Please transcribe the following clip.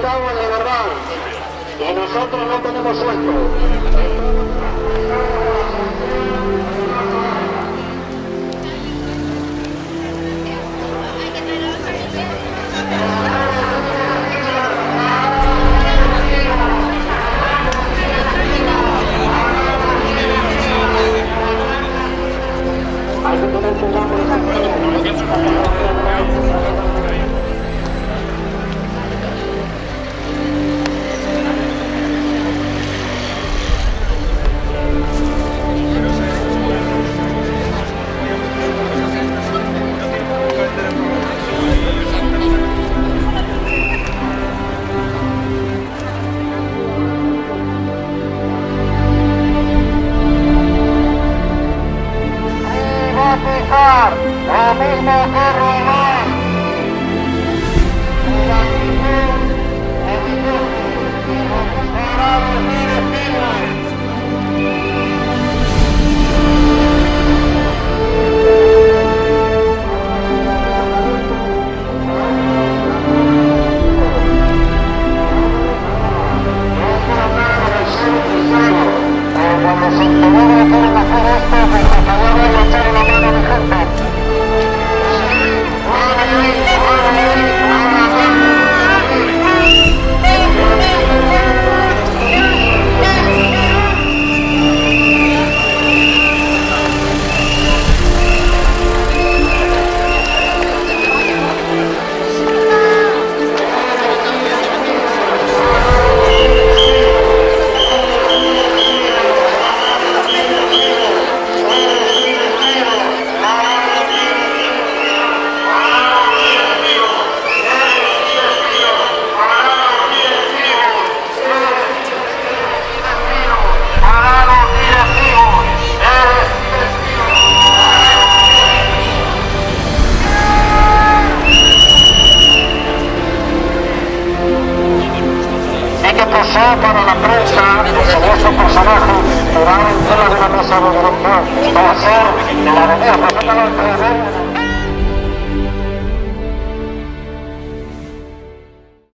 necesitamos de verdad. Y nosotros no tenemos sueldo. Hay que tener cuidado con esa lo mismo que Román. El actitud, para decir estilo. Cuando se entendiera que quieren hacer esto, pues por favor voy a echar una mano a mi gente. Para la prensa, como estos personajes que van en tela de la mesa de dirección, para ser la avenida,